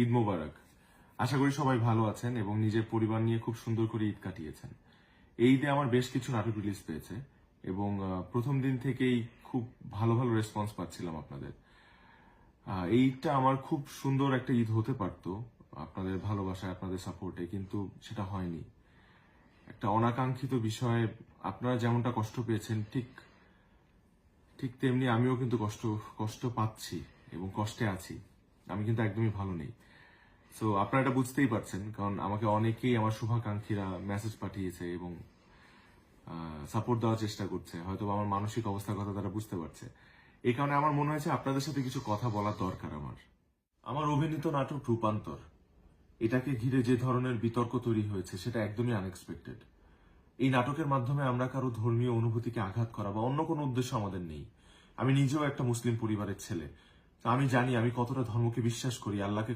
ঈদ মোবারক। আশা করি সবাই ভালো আছেন এবং নিজের পরিবার নিয়ে খুব সুন্দর করে ঈদ কাটিয়েছেন। এই ঈদে আমার বেশ কিছু নাটক রিলিজ পেয়েছে এবং প্রথম দিন থেকেই খুব ভালো ভালো রেসপন্স পাচ্ছিলাম আপনাদের। এই ঈদটা আমার খুব সুন্দর একটা ঈদ হতে পারতো আপনাদের ভালোবাসায়, আপনাদের সাপোর্টে, কিন্তু সেটা হয়নি। একটা অনাকাঙ্ক্ষিত বিষয়ে আপনারা যেমনটা কষ্ট পেয়েছেন ঠিক ঠিক তেমনি আমিও কিন্তু কষ্ট পাচ্ছি এবং কষ্টে আছি। আমি কিন্তু একদমই ভালো নেই। সো আপনারা এটা বুঝতেই পারছেন, কারণ আমাকে অনেকেই আমার শুভাকাঙ্ক্ষীরা মেসেজ পাঠিয়েছে এবং সাপোর্ট দেওয়ার চেষ্টা করছে। হয়তো আমার মানসিক অবস্থার কথা তারা বুঝতে পারছে। এই কারণে আমার মনে হয়েছে আপনাদের সাথে কিছু কথা বলা দরকার। আমার অভিনীত নাটক রূপান্তর, এটাকে ঘিরে যে ধরনের বিতর্ক তৈরি হয়েছে সেটা একদমই আনএক্সপেক্টেড। এই নাটকের মাধ্যমে আমরা কারো ধর্মীয় অনুভূতিকে আঘাত করা বা অন্য কোনো উদ্দেশ্য আমাদের নেই। আমি নিজেও একটা মুসলিম পরিবারের ছেলে, তো আমি জানি আমি কতটা ধর্মকে বিশ্বাস করি, আল্লাহকে